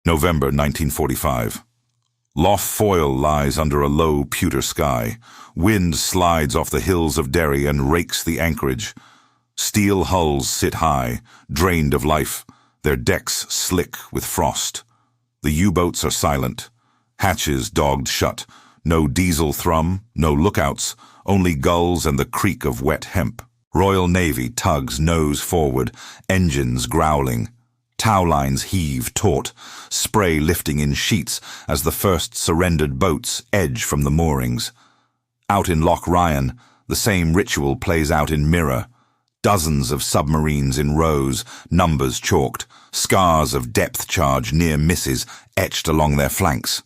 November 1945. Lough Foyle lies under a low pewter sky. Wind slides off the hills of Derry and rakes the anchorage. Steel hulls sit high, drained of life, their decks slick with frost. The U-boats are silent, hatches dogged shut, no diesel thrum, no lookouts, only gulls and the creak of wet hemp. Royal Navy tugs nose forward, engines growling. Tow lines heave taut, spray lifting in sheets as the first surrendered boats edge from the moorings. Out in Loch Ryan, the same ritual plays out in mirror. Dozens of submarines in rows, numbers chalked, scars of depth charge near misses etched along their flanks.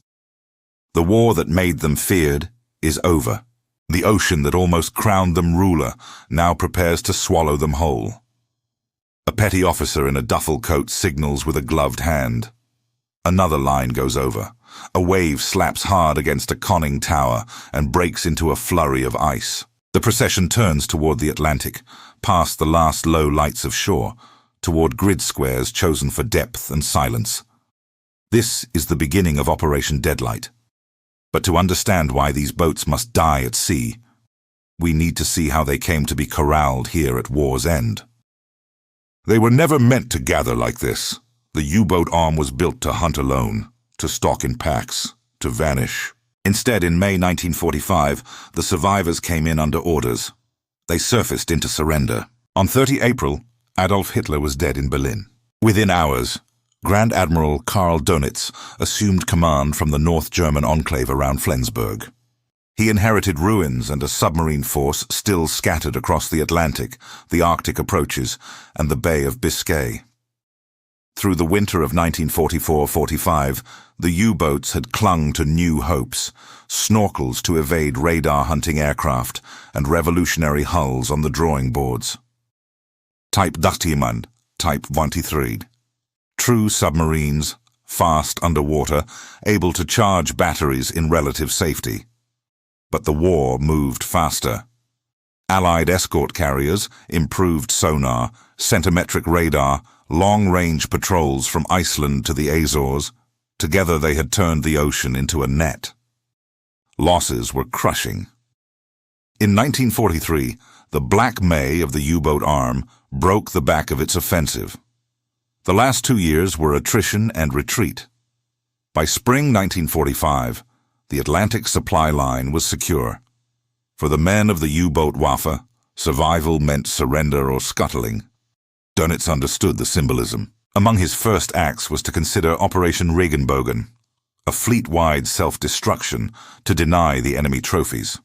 The war that made them feared is over. The ocean that almost crowned them ruler now prepares to swallow them whole. A petty officer in a duffel coat signals with a gloved hand. Another line goes over. A wave slaps hard against a conning tower and breaks into a flurry of ice. The procession turns toward the Atlantic, past the last low lights of shore, toward grid squares chosen for depth and silence. This is the beginning of Operation Deadlight. But to understand why these boats must die at sea, we need to see how they came to be corralled here at war's end. They were never meant to gather like this. The U-boat arm was built to hunt alone, to stalk in packs, to vanish. Instead, in May 1945, the survivors came in under orders. They surfaced into surrender. On 30 April, Adolf Hitler was dead in Berlin. Within hours, Grand Admiral Karl Dönitz assumed command from the North German enclave around Flensburg. He inherited ruins and a submarine force still scattered across the Atlantic, the Arctic approaches, and the Bay of Biscay. Through the winter of 1944-45, the U-boats had clung to new hopes, snorkels to evade radar-hunting aircraft, and revolutionary hulls on the drawing boards. Type Duttiman, Type 23. True submarines, fast underwater, able to charge batteries in relative safety. But the war moved faster. Allied escort carriers, improved sonar, centimetric radar, long-range patrols from Iceland to the Azores, together they had turned the ocean into a net. Losses were crushing. In 1943, the Black May of the U-boat arm broke the back of its offensive. The last 2 years were attrition and retreat. By spring 1945, the Atlantic supply line was secure. For the men of the U-boat Waffe, survival meant surrender or scuttling. Dönitz understood the symbolism. Among his first acts was to consider Operation Regenbogen, a fleet-wide self-destruction to deny the enemy trophies.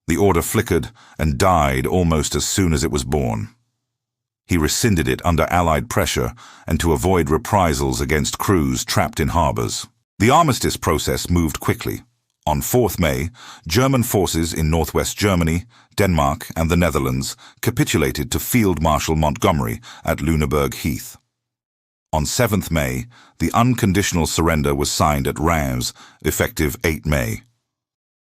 The order flickered and died almost as soon as it was born. He rescinded it under Allied pressure and to avoid reprisals against crews trapped in harbors. The armistice process moved quickly. On 4th May, German forces in northwest Germany, Denmark, and the Netherlands capitulated to Field Marshal Montgomery at Lüneburg Heath. On 7th May, the unconditional surrender was signed at Reims, effective 8 May.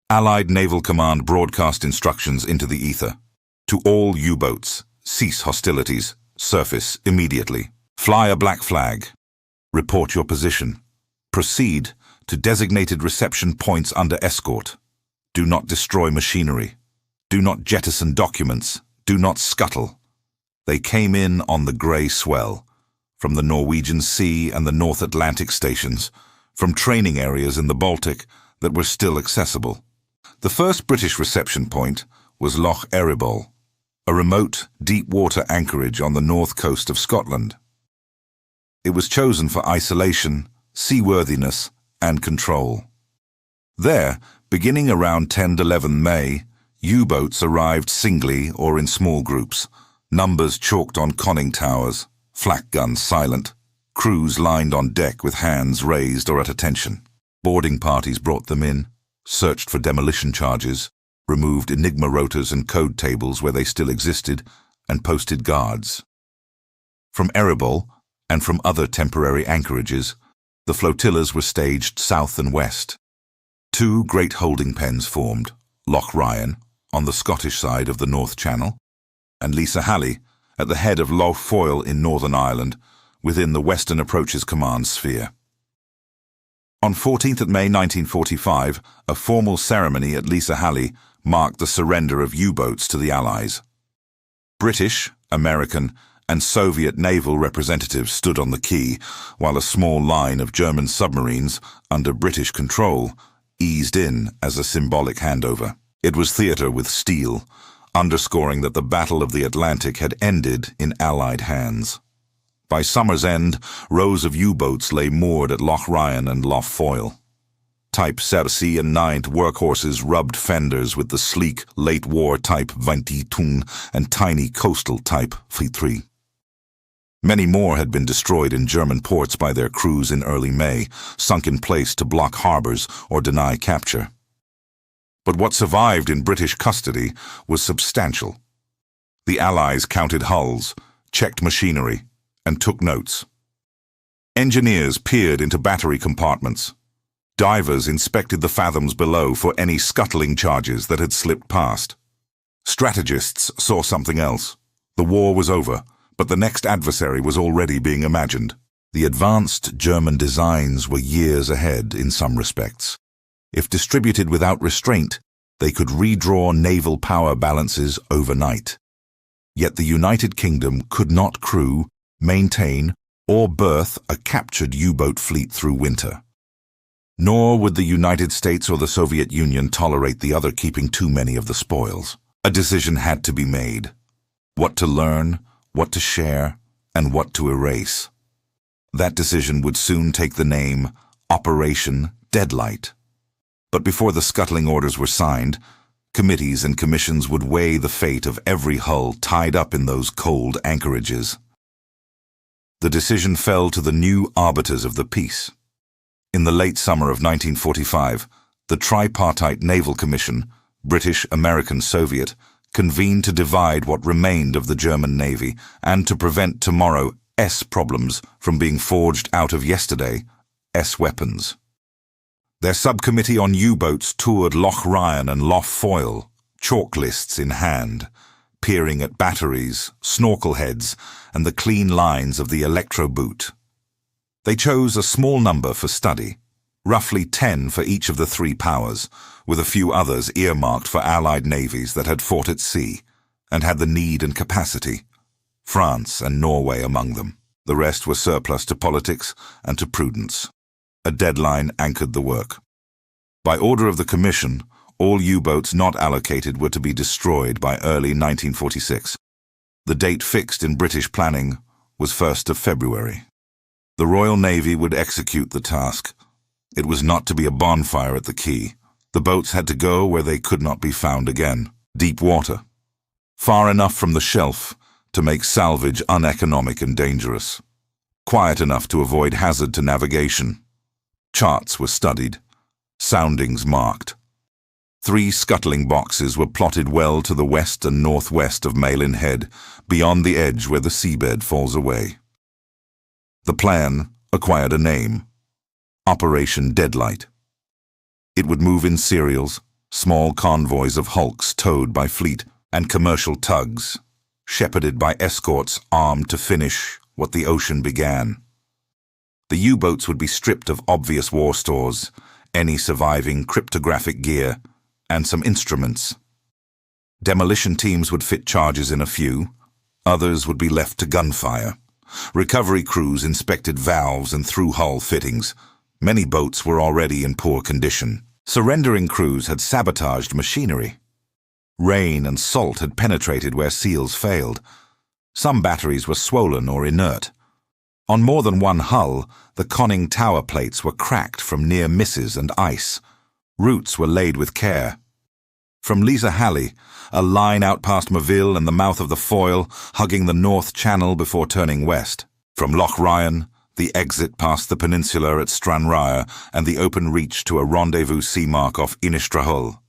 Allied Naval Command broadcast instructions into the ether. To all U-boats, cease hostilities, surface immediately. Fly a black flag. Report your position. Proceed to designated reception points under escort. Do not destroy machinery. Do not jettison documents. Do not scuttle. They came in on the grey swell, from the Norwegian Sea and the North Atlantic stations, from training areas in the Baltic that were still accessible. The first British reception point was Loch Erebol, a remote, deep-water anchorage on the north coast of Scotland. It was chosen for isolation, seaworthiness, and control. There, beginning around 10–11 May, U-boats arrived singly or in small groups, numbers chalked on conning towers, flak guns silent, crews lined on deck with hands raised or at attention. Boarding parties brought them in, searched for demolition charges, removed Enigma rotors and code tables where they still existed, and posted guards. From Erebol, and from other temporary anchorages, the flotillas were staged south and west. 2 great holding pens formed, Loch Ryan, on the Scottish side of the North Channel, and Lisa Halley, at the head of Lough Foyle in Northern Ireland, within the Western Approaches Command sphere. On 14th May 1945, a formal ceremony at Lisahalli marked the surrender of U-boats to the Allies. British, American, and Soviet naval representatives stood on the quay, while a small line of German submarines, under British control, eased in as a symbolic handover. It was theatre with steel, underscoring that the Battle of the Atlantic had ended in Allied hands. By summer's end, rows of U-boats lay moored at Loch Ryan and Lough Foyle. Type Cersei and Ninth workhorses rubbed fenders with the sleek, late-war Type 22 and tiny coastal Type 43. Many more had been destroyed in German ports by their crews in early May, sunk in place to block harbors or deny capture. But what survived in British custody was substantial. The Allies counted hulls, checked machinery, and took notes. Engineers peered into battery compartments. Divers inspected the fathoms below for any scuttling charges that had slipped past. Strategists saw something else. The war was over, but the next adversary was already being imagined. The advanced German designs were years ahead in some respects. If distributed without restraint, they could redraw naval power balances overnight. Yet the United Kingdom could not crew, maintain, or berth a captured U-boat fleet through winter. Nor would the United States or the Soviet Union tolerate the other keeping too many of the spoils. A decision had to be made. What to learn, what to share, and what to erase. That decision would soon take the name Operation Deadlight. But before the scuttling orders were signed, committees and commissions would weigh the fate of every hull tied up in those cold anchorages. The decision fell to the new arbiters of the peace. In the late summer of 1945, the Tripartite Naval Commission, British, American, Soviet, convened to divide what remained of the German Navy and to prevent tomorrow S problems from being forged out of yesterday S weapons. Their subcommittee on U-boats toured Loch Ryan and Lough Foyle, chalk lists in hand, peering at batteries, snorkel heads, and the clean lines of the electro-boot. They chose a small number for study, roughly 10 for each of the three powers, with a few others earmarked for Allied navies that had fought at sea and had the need and capacity, France and Norway among them. The rest were surplus to politics and to prudence. A deadline anchored the work. By order of the Commission, all U-boats not allocated were to be destroyed by early 1946. The date fixed in British planning was 1st of February. The Royal Navy would execute the task. It was not to be a bonfire at the quay. The boats had to go where they could not be found again. Deep water. Far enough from the shelf to make salvage uneconomic and dangerous. Quiet enough to avoid hazard to navigation. Charts were studied. Soundings marked. 3 scuttling boxes were plotted well to the west and northwest of Malin Head, beyond the edge where the seabed falls away. The plan acquired a name: Operation Deadlight. It would move in serials, small convoys of hulks towed by fleet, and commercial tugs, shepherded by escorts armed to finish what the ocean began. The U-boats would be stripped of obvious war stores, any surviving cryptographic gear, and some instruments. Demolition teams would fit charges in a few, others would be left to gunfire. Recovery crews inspected valves and through-hull fittings. Many boats were already in poor condition. Surrendering crews had sabotaged machinery. Rain and salt had penetrated where seals failed. Some batteries were swollen or inert. On more than one hull, the conning tower plates were cracked from near misses and ice. Routes were laid with care. From Lisahalli, a line out past Moville and the mouth of the Foyle, hugging the North Channel before turning west. From Loch Ryan, the exit past the peninsula at Stranraer and the open reach to a rendezvous sea mark off Innistrahull.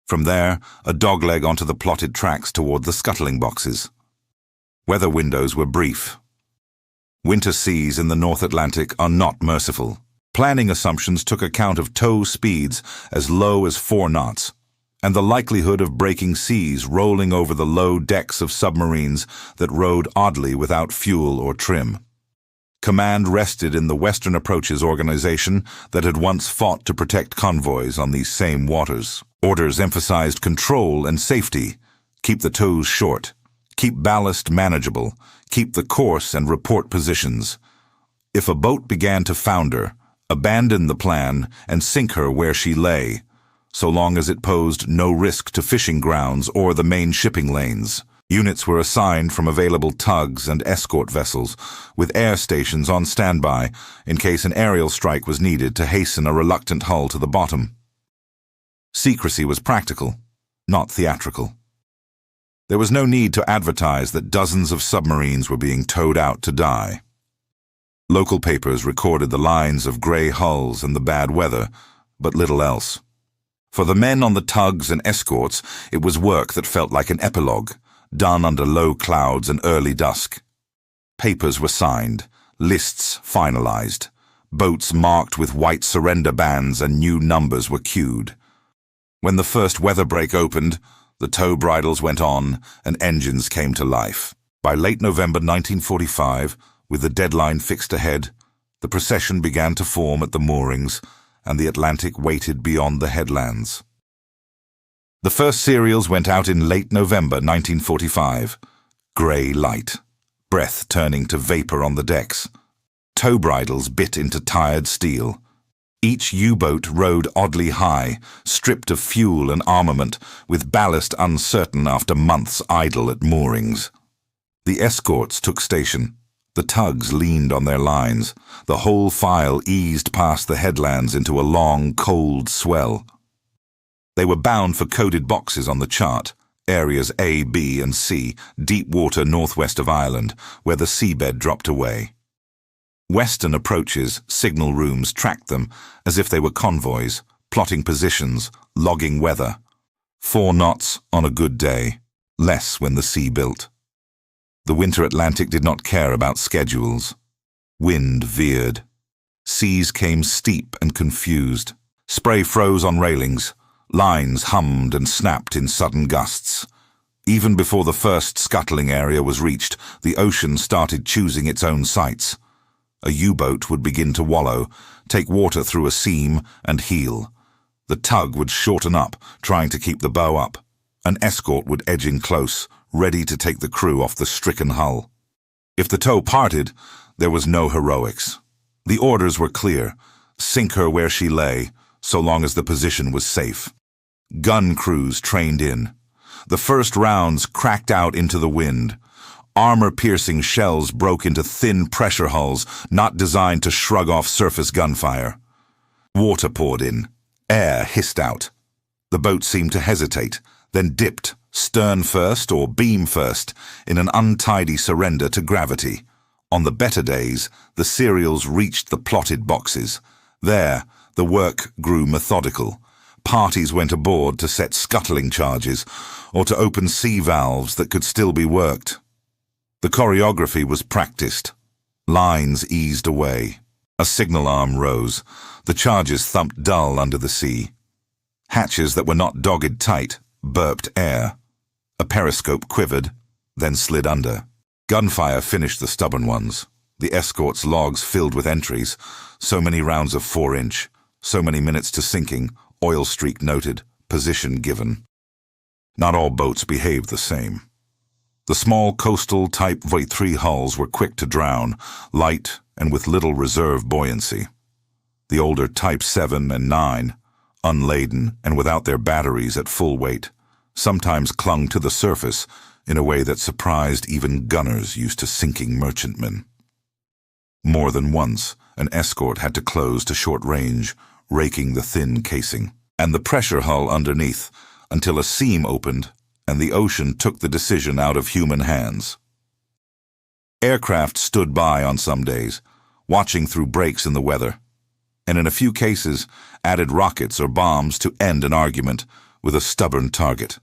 From there, a dogleg onto the plotted tracks toward the scuttling boxes. Weather windows were brief. Winter seas in the North Atlantic are not merciful. Planning assumptions took account of tow speeds as low as 4 knots, and the likelihood of breaking seas rolling over the low decks of submarines that rode oddly without fuel or trim. Command rested in the Western Approaches organization that had once fought to protect convoys on these same waters. Orders emphasized control and safety. Keep the tows short. Keep ballast manageable. Keep the course and report positions. If a boat began to founder, abandon the plan and sink her where she lay, so long as it posed no risk to fishing grounds or the main shipping lanes. Units were assigned from available tugs and escort vessels, with air stations on standby in case an aerial strike was needed to hasten a reluctant hull to the bottom. Secrecy was practical, not theatrical. There was no need to advertise that dozens of submarines were being towed out to die. Local papers recorded the lines of gray hulls and the bad weather, but little else. For the men on the tugs and escorts, it was work that felt like an epilogue, done under low clouds and early dusk. Papers were signed, lists finalized, boats marked with white surrender bands and new numbers were queued. When the first weather break opened, the tow bridles went on and engines came to life. By late November 1945, with the deadline fixed ahead, the procession began to form at the moorings and the Atlantic waited beyond the headlands. The first serials went out in late November 1945. Grey light, breath turning to vapor on the decks. Tow bridles bit into tired steel. Each U-boat rode oddly high, stripped of fuel and armament, with ballast uncertain after months idle at moorings. The escorts took station. The tugs leaned on their lines. The whole file eased past the headlands into a long, cold swell. They were bound for coded boxes on the chart, areas A, B, and C, deep water northwest of Ireland, where the seabed dropped away. Western Approaches signal rooms tracked them as if they were convoys, plotting positions, logging weather. 4 knots on a good day, less when the sea built. The winter Atlantic did not care about schedules. Wind veered. Seas came steep and confused. Spray froze on railings. Lines hummed and snapped in sudden gusts. Even before the first scuttling area was reached, the ocean started choosing its own sites. A U-boat would begin to wallow, take water through a seam, and heel. The tug would shorten up, trying to keep the bow up. An escort would edge in close, ready to take the crew off the stricken hull. If the tow parted, there was no heroics. The orders were clear: sink her where she lay, so long as the position was safe. Gun crews trained in. The first rounds cracked out into the wind. Armor-piercing shells broke into thin pressure hulls not designed to shrug off surface gunfire. Water poured in. Air hissed out. The boat seemed to hesitate, then dipped, stern first or beam first, in an untidy surrender to gravity. On the better days, the serials reached the plotted boxes. There, the work grew methodical. Parties went aboard to set scuttling charges, or to open sea valves that could still be worked. The choreography was practiced. Lines eased away. A signal arm rose. The charges thumped dull under the sea. Hatches that were not dogged tight burped air. A periscope quivered, then slid under. Gunfire finished the stubborn ones. The escort's logs filled with entries. So many rounds of 4-inch. So many minutes to sinking. Oil streak noted. Position given. Not all boats behaved the same. The small coastal Type V3 hulls were quick to drown, light and with little reserve buoyancy. The older Type 7 and 9, unladen and without their batteries at full weight, sometimes clung to the surface in a way that surprised even gunners used to sinking merchantmen. More than once, an escort had to close to short range, raking the thin casing, and the pressure hull underneath, until a seam opened and the ocean took the decision out of human hands. Aircraft stood by on some days, watching through breaks in the weather, and in a few cases added rockets or bombs to end an argument with a stubborn target.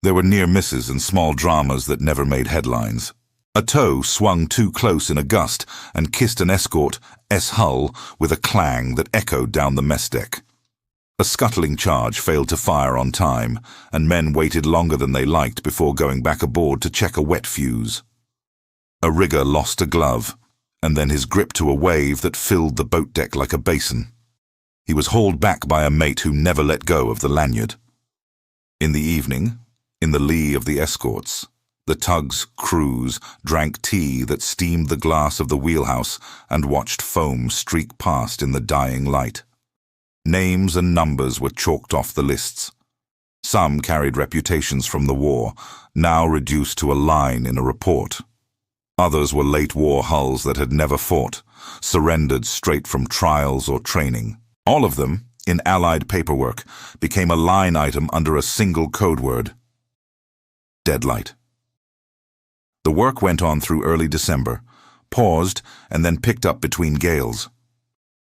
There were near misses and small dramas that never made headlines. A tow swung too close in a gust and kissed an escort S-hull with a clang that echoed down the mess deck. A scuttling charge failed to fire on time, and men waited longer than they liked before going back aboard to check a wet fuse. A rigger lost a glove, and then his grip to a wave that filled the boat deck like a basin. He was hauled back by a mate who never let go of the lanyard. In the evening, in the lee of the escorts, the tug's crews drank tea that steamed the glass of the wheelhouse and watched foam streak past in the dying light. Names and numbers were chalked off the lists. Some carried reputations from the war, now reduced to a line in a report. Others were late-war hulls that had never fought, surrendered straight from trials or training. All of them, in Allied paperwork, became a line item under a single code word: Deadlight. The work went on through early December, paused, and then picked up between gales.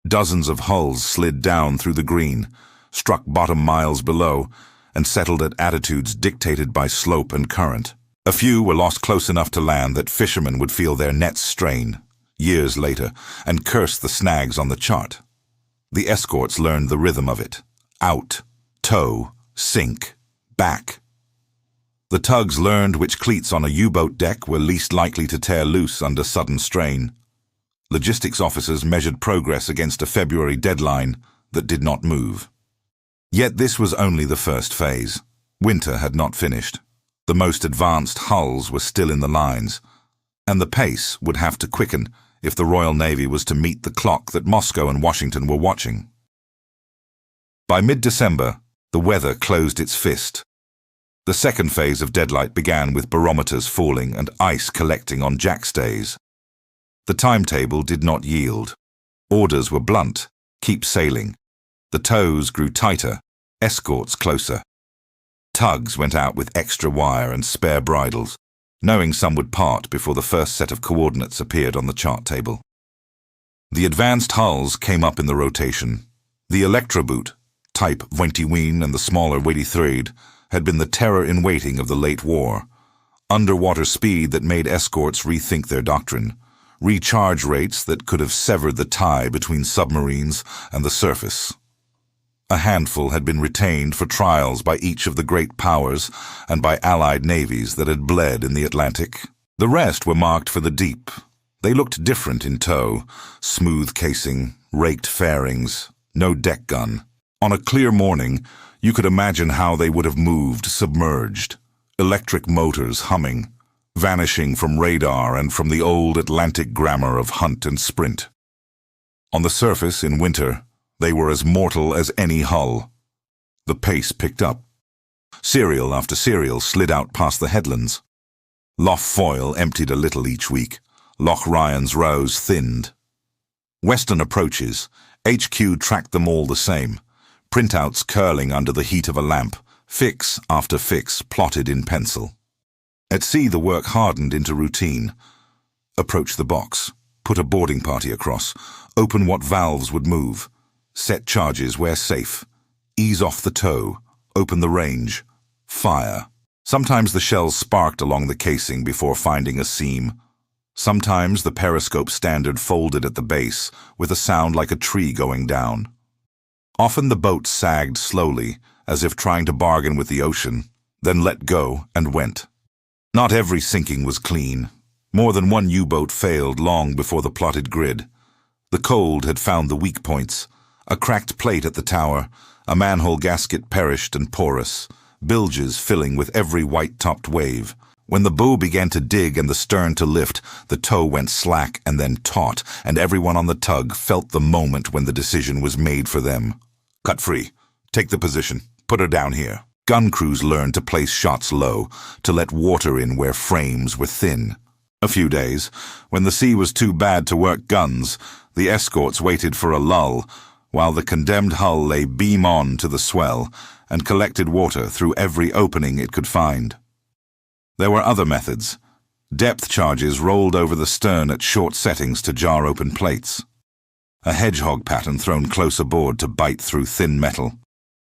Dozens of hulls slid down through the green, struck bottom miles below, and settled at attitudes dictated by slope and current. A few were lost close enough to land that fishermen would feel their nets strain, years later, and curse the snags on the chart. The escorts learned the rhythm of it: out, tow, sink, back. The tugs learned which cleats on a U-boat deck were least likely to tear loose under sudden strain. Logistics officers measured progress against a February deadline that did not move. Yet this was only the first phase. Winter had not finished. The most advanced hulls were still in the lines, and the pace would have to quicken if the Royal Navy was to meet the clock that Moscow and Washington were watching. By mid-December, the weather closed its fist. The second phase of Deadlight began with barometers falling and ice collecting on jackstays. The timetable did not yield. Orders were blunt: keep sailing. The tows grew tighter, escorts closer. Tugs went out with extra wire and spare bridles, knowing some would part before the first set of coordinates appeared on the chart table. The advanced hulls came up in the rotation. The Electroboot, type 21 and the smaller 23, had been the terror-in-waiting of the late war. Underwater speed that made escorts rethink their doctrine. Recharge rates that could have severed the tie between submarines and the surface. A handful had been retained for trials by each of the great powers and by Allied navies that had bled in the Atlantic. The rest were marked for the deep. They looked different in tow: smooth casing, raked fairings, no deck gun. On a clear morning, you could imagine how they would have moved submerged. Electric motors humming, vanishing from radar and from the old Atlantic grammar of hunt and sprint. On the surface in winter, they were as mortal as any hull. The pace picked up. Serial after serial slid out past the headlands. Lough Foyle emptied a little each week. Loch Ryan's rows thinned. Western approaches, HQ tracked them all the same. Printouts curling under the heat of a lamp, fix after fix plotted in pencil. At sea the work hardened into routine. Approach the box, put a boarding party across, open what valves would move. Set charges where safe. Ease off the tow. Open the range. Fire. Sometimes the shells sparked along the casing before finding a seam. Sometimes the periscope standard folded at the base, with a sound like a tree going down. Often the boat sagged slowly, as if trying to bargain with the ocean, then let go and went. Not every sinking was clean. More than one U-boat failed long before the plotted grid. The cold had found the weak points. A cracked plate at the tower, a manhole gasket perished and porous, bilges filling with every white-topped wave. When the bow began to dig and the stern to lift, the tow went slack and then taut, and everyone on the tug felt the moment when the decision was made for them. Cut free. Take the position. Put her down here. Gun crews learned to place shots low, to let water in where frames were thin. A few days, when the sea was too bad to work guns, the escorts waited for a lull, while the condemned hull lay beam on to the swell and collected water through every opening it could find. There were other methods. Depth charges rolled over the stern at short settings to jar open plates. A hedgehog pattern thrown close aboard to bite through thin metal.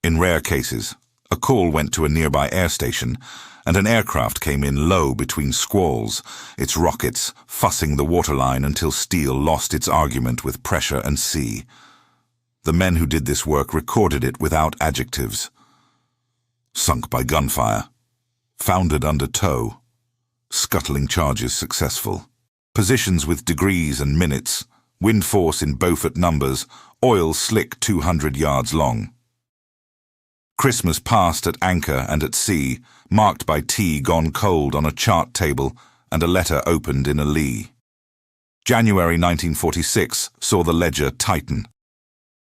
In rare cases, a call went to a nearby air station, and an aircraft came in low between squalls, its rockets fussing the waterline until steel lost its argument with pressure and sea. The men who did this work recorded it without adjectives. Sunk by gunfire. Foundered under tow. Scuttling charges successful. Positions with degrees and minutes, wind force in Beaufort numbers, oil slick 200 yards long. Christmas passed at anchor and at sea, marked by tea gone cold on a chart table and a letter opened in a lee. January 1946 saw the ledger tighten.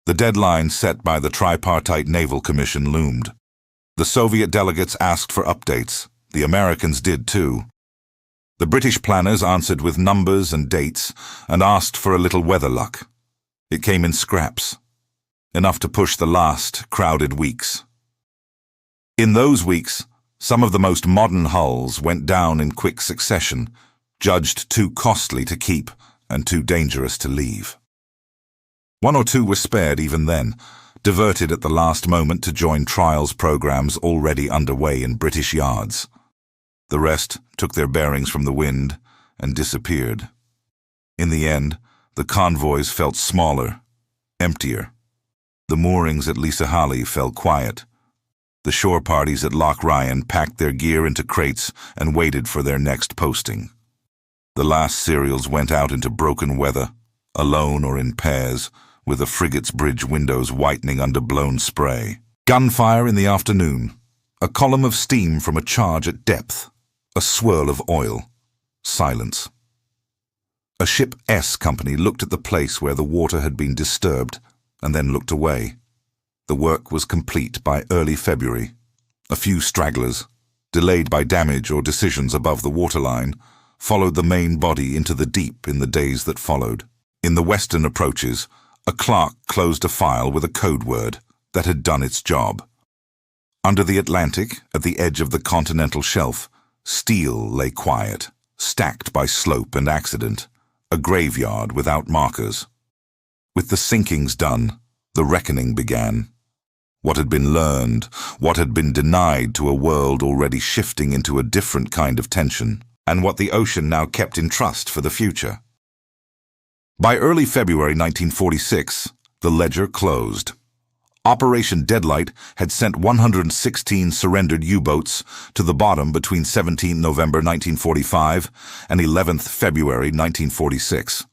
The deadline set by the Tripartite Naval Commission loomed. The Soviet delegates asked for updates. The Americans did too. The British planners answered with numbers and dates and asked for a little weather luck. It came in scraps, enough to push the last crowded weeks. In those weeks, some of the most modern hulls went down in quick succession, judged too costly to keep and too dangerous to leave. One or two were spared even then, diverted at the last moment to join trials programs already underway in British yards. The rest took their bearings from the wind and disappeared. In the end, the convoys felt smaller, emptier. The moorings at Lisahali fell quiet. The shore parties at Loch Ryan packed their gear into crates and waited for their next posting. The last serials went out into broken weather, alone or in pairs, with the frigate's bridge windows whitening under blown spray. Gunfire in the afternoon, a column of steam from a charge at depth, a swirl of oil, silence. A Ship S company looked at the place where the water had been disturbed and then looked away. The work was complete by early February. A few stragglers, delayed by damage or decisions above the waterline, followed the main body into the deep in the days that followed. In the western approaches, a clerk closed a file with a code word that had done its job. Under the Atlantic, at the edge of the continental shelf, steel lay quiet, stacked by slope and accident, a graveyard without markers. With the sinkings done, the reckoning began. What had been learned, what had been denied to a world already shifting into a different kind of tension, and what the ocean now kept in trust for the future. By early February 1946, the ledger closed. Operation Deadlight had sent 116 surrendered U-boats to the bottom between 17 November 1945 and 11th February 1946.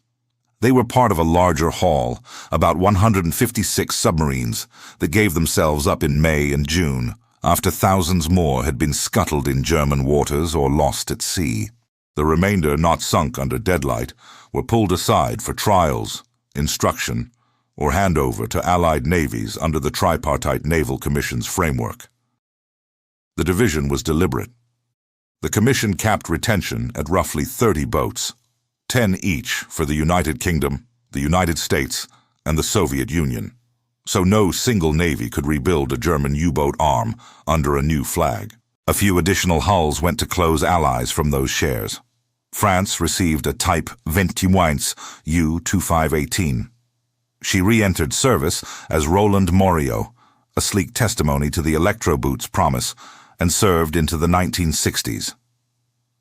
They were part of a larger haul, about 156 submarines, that gave themselves up in May and June, after thousands more had been scuttled in German waters or lost at sea. The remainder not sunk under Deadlight were pulled aside for trials, instruction, or handover to Allied navies under the Tripartite Naval Commission's framework. The division was deliberate. The Commission capped retention at roughly 30 boats, 10 each for the United Kingdom, the United States, and the Soviet Union, so no single navy could rebuild a German U-boat arm under a new flag. A few additional hulls went to close allies from those shares. France received a Type 21 U-2518. She re-entered service as Roland Morio, a sleek testimony to the Electro-boot's promise, and served into the 1960s.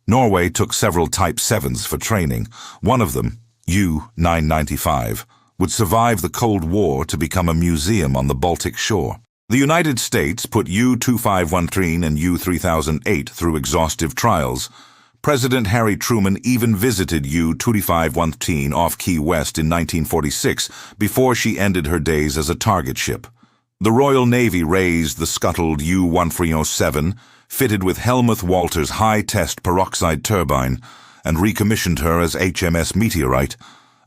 Norway took several Type 7s for training. One of them, U-995, would survive the Cold War to become a museum on the Baltic shore. The United States put U-2513 and U-3008 through exhaustive trials. President Harry Truman even visited U-2513 off Key West in 1946 before she ended her days as a target ship. The Royal Navy raised the scuttled U-1307, fitted with Helmuth Walter's high-test peroxide turbine, and recommissioned her as HMS Meteorite,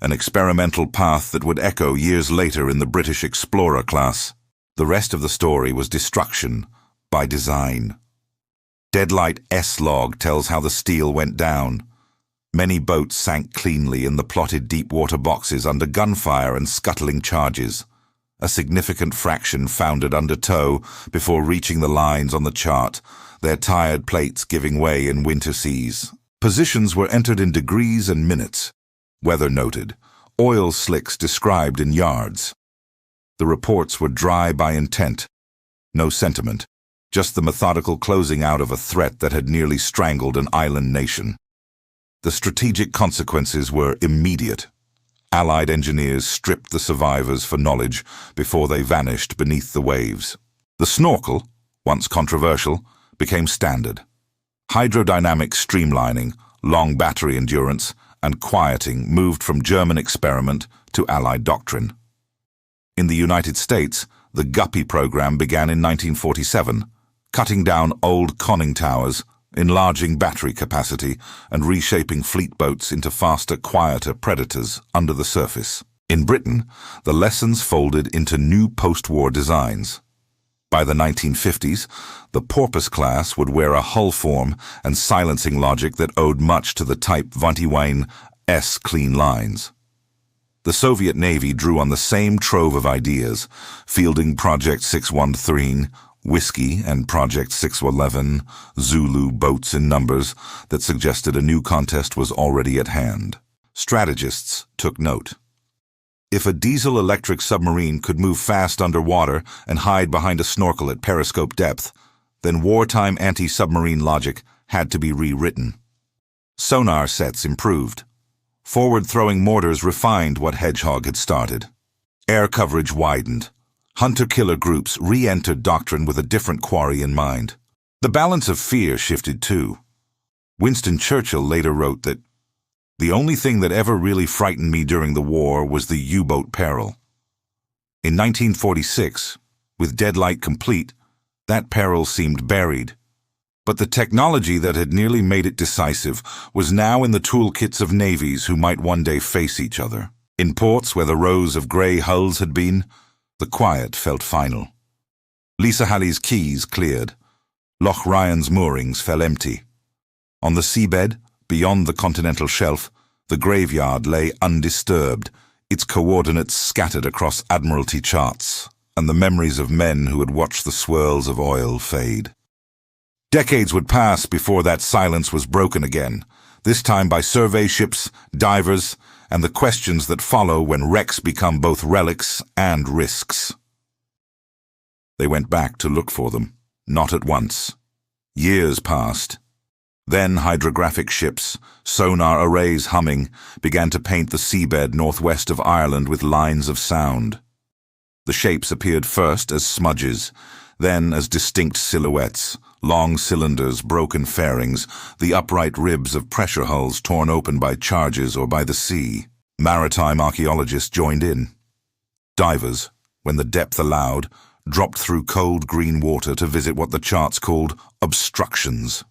an experimental path that would echo years later in the British Explorer class. The rest of the story was destruction by design. Deadlight S-log tells how the steel went down. Many boats sank cleanly in the plotted deep-water boxes under gunfire and scuttling charges. A significant fraction foundered under tow before reaching the lines on the chart, their tired plates giving way in winter seas. Positions were entered in degrees and minutes. Weather noted. Oil slicks described in yards. The reports were dry by intent. No sentiment. Just the methodical closing out of a threat that had nearly strangled an island nation. The strategic consequences were immediate. Allied engineers stripped the survivors for knowledge before they vanished beneath the waves. The snorkel, once controversial, became standard. Hydrodynamic streamlining, long battery endurance, and quieting moved from German experiment to Allied doctrine. In the United States, the Guppy program began in 1947, cutting down old conning towers, enlarging battery capacity, and reshaping fleet boats into faster, quieter predators under the surface. In Britain, the lessons folded into new post-war designs. By the 1950s, the Porpoise class would wear a hull form and silencing logic that owed much to the Type 21S clean lines. The Soviet Navy drew on the same trove of ideas, fielding Project 613, Whiskey, and Project 611, Zulu boats in numbers that suggested a new contest was already at hand. Strategists took note. If a diesel-electric submarine could move fast underwater and hide behind a snorkel at periscope depth, then wartime anti-submarine logic had to be rewritten. Sonar sets improved. Forward-throwing mortars refined what Hedgehog had started. Air coverage widened. Hunter-killer groups re-entered doctrine with a different quarry in mind. The balance of fear shifted too. Winston Churchill later wrote that, "The only thing that ever really frightened me during the war was the U-boat peril." In 1946, with Deadlight complete, that peril seemed buried. But the technology that had nearly made it decisive was now in the toolkits of navies who might one day face each other. In ports where the rows of grey hulls had been, the quiet felt final. Lisa Halley's quays cleared. Loch Ryan's moorings fell empty. On the seabed, beyond the continental shelf, the graveyard lay undisturbed, its coordinates scattered across Admiralty charts, and the memories of men who had watched the swirls of oil fade. Decades would pass before that silence was broken again, this time by survey ships, divers, and the questions that follow when wrecks become both relics and risks. They went back to look for them, not at once. Years passed. Then hydrographic ships, sonar arrays humming, began to paint the seabed northwest of Ireland with lines of sound. The shapes appeared first as smudges, then as distinct silhouettes, long cylinders, broken fairings, the upright ribs of pressure hulls torn open by charges or by the sea. Maritime archaeologists joined in. Divers, when the depth allowed, dropped through cold green water to visit what the charts called obstructions.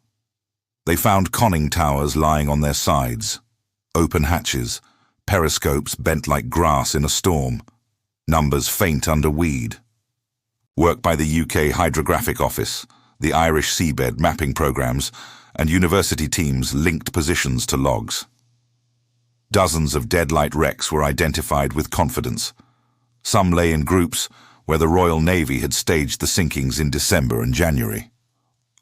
They found conning towers lying on their sides, open hatches, periscopes bent like grass in a storm, numbers faint under weed. Work by the UK Hydrographic Office, the Irish seabed mapping programs, and university teams linked positions to logs. Dozens of Deadlight wrecks were identified with confidence. Some lay in groups where the Royal Navy had staged the sinkings in December and January.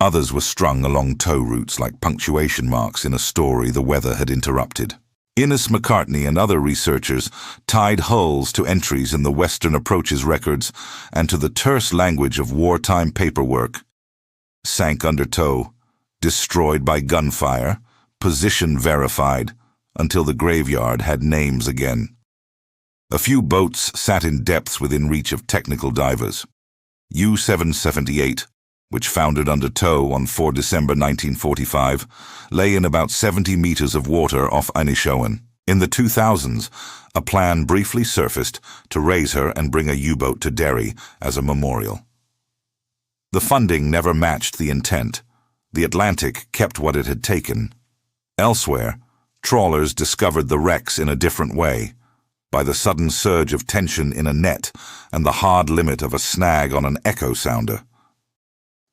Others were strung along tow routes like punctuation marks in a story the weather had interrupted. Innes McCartney and other researchers tied hulls to entries in the Western Approaches records and to the terse language of wartime paperwork. Sank under tow, destroyed by gunfire, position verified, until the graveyard had names again. A few boats sat in depths within reach of technical divers. U-778, which foundered under tow on 4 December 1945, lay in about 70 meters of water off Inishowen. In the 2000s, a plan briefly surfaced to raise her and bring a U-boat to Derry as a memorial. The funding never matched the intent. The Atlantic kept what it had taken. Elsewhere, trawlers discovered the wrecks in a different way, by the sudden surge of tension in a net and the hard limit of a snag on an echo sounder.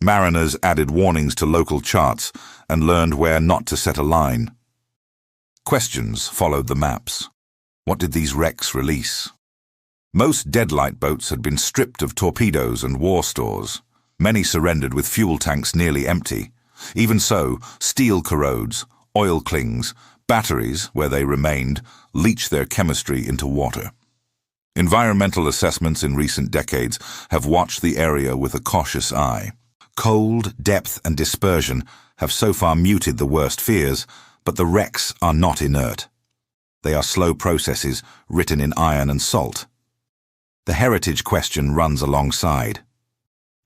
Mariners added warnings to local charts and learned where not to set a line. Questions followed the maps. What did these wrecks release? Most Deadlight boats had been stripped of torpedoes and war stores. Many surrendered with fuel tanks nearly empty. Even so, steel corrodes, oil clings, batteries, where they remained, leach their chemistry into water. Environmental assessments in recent decades have watched the area with a cautious eye. Cold, depth, and dispersion have so far muted the worst fears, but the wrecks are not inert. They are slow processes written in iron and salt. The heritage question runs alongside.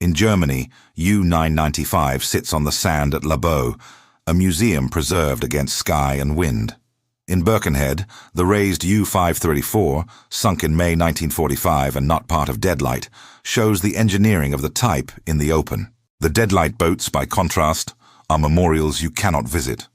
In Germany, U-995 sits on the sand at Laboe, a museum preserved against sky and wind. In Birkenhead, the raised U-534, sunk in May 1945 and not part of Deadlight, shows the engineering of the type in the open. The Deadlight boats, by contrast, are memorials you cannot visit.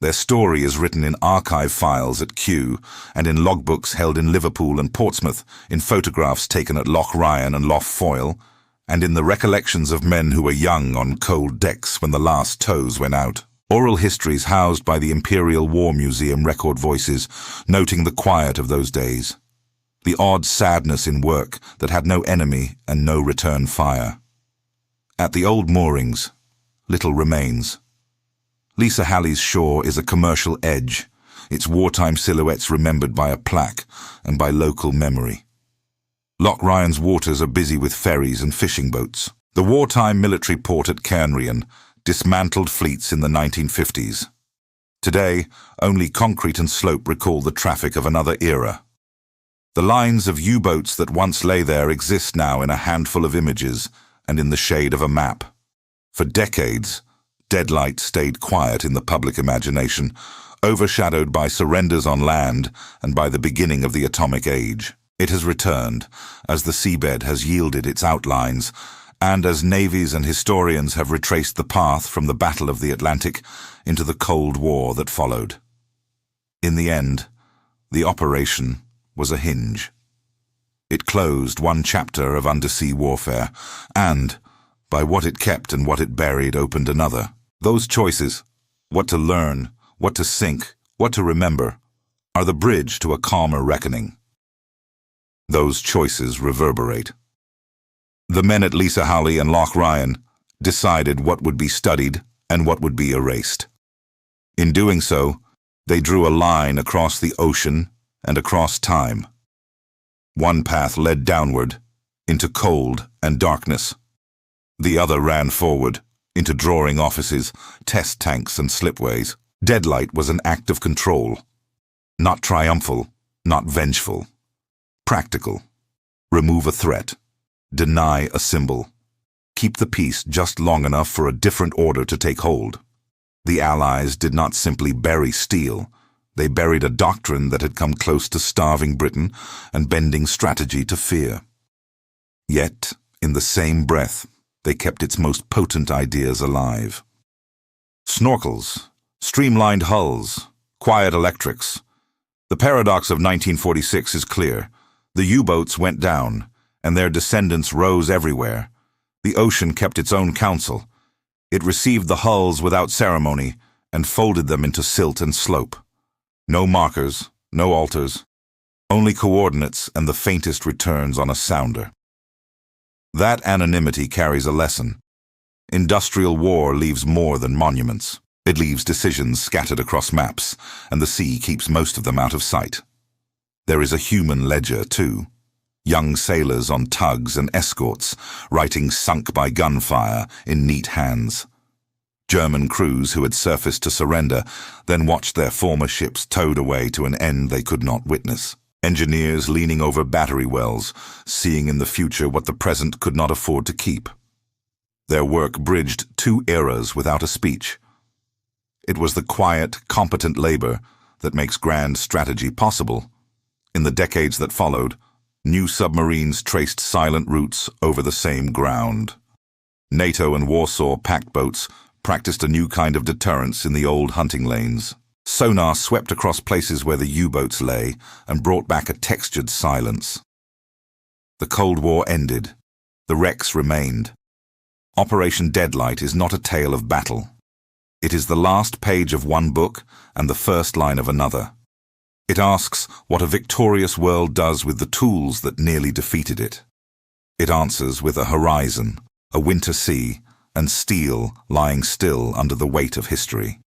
Their story is written in archive files at Kew and in logbooks held in Liverpool and Portsmouth, in photographs taken at Loch Ryan and Lough Foyle, and in the recollections of men who were young on cold decks when the last tows went out. Oral histories housed by the Imperial War Museum record voices, noting the quiet of those days, the odd sadness in work that had no enemy and no return fire. At the old moorings, little remains. Lisa Halley's shore is a commercial edge, its wartime silhouettes remembered by a plaque and by local memory. Loch Ryan's waters are busy with ferries and fishing boats. The wartime military port at Cairnryan dismantled fleets in the 1950s. Today, only concrete and slope recall the traffic of another era. The lines of U-boats that once lay there exist now in a handful of images and in the shade of a map. For decades, Deadlight stayed quiet in the public imagination, overshadowed by surrenders on land and by the beginning of the atomic age. It has returned, as the seabed has yielded its outlines, and as navies and historians have retraced the path from the Battle of the Atlantic into the Cold War that followed. In the end, the operation was a hinge. It closed one chapter of undersea warfare, and, by what it kept and what it buried, opened another. Those choices, what to learn, what to sink, what to remember, are the bridge to a calmer reckoning. Those choices reverberate. The men at Lisa Halley and Loch Ryan decided what would be studied and what would be erased. In doing so, they drew a line across the ocean and across time. One path led downward, into cold and darkness. The other ran forward, into drawing offices, test tanks and slipways. Deadlight was an act of control. Not triumphal, not vengeful. Practical. Remove a threat. Deny a symbol. Keep the peace just long enough for a different order to take hold. The Allies did not simply bury steel. They buried a doctrine that had come close to starving Britain and bending strategy to fear. Yet, in the same breath, they kept its most potent ideas alive. Snorkels, streamlined hulls, quiet electrics. The paradox of 1946 is clear. The U-boats went down, and their descendants rose everywhere. The ocean kept its own counsel. It received the hulls without ceremony and folded them into silt and slope. No markers, no altars, only coordinates and the faintest returns on a sounder. That anonymity carries a lesson. Industrial war leaves more than monuments. It leaves decisions scattered across maps, and the sea keeps most of them out of sight. There is a human ledger, too. Young sailors on tugs and escorts, writing sunk by gunfire in neat hands. German crews who had surfaced to surrender, then watched their former ships towed away to an end they could not witness. Engineers leaning over battery wells, seeing in the future what the present could not afford to keep. Their work bridged two eras without a speech. It was the quiet, competent labor that makes grand strategy possible. In the decades that followed, new submarines traced silent routes over the same ground. NATO and Warsaw pact boats practiced a new kind of deterrence in the old hunting lanes. Sonar swept across places where the U-boats lay and brought back a textured silence. The Cold War ended. The wrecks remained. Operation Deadlight is not a tale of battle. It is the last page of one book and the first line of another. It asks what a victorious world does with the tools that nearly defeated it. It answers with a horizon, a winter sea, and steel lying still under the weight of history.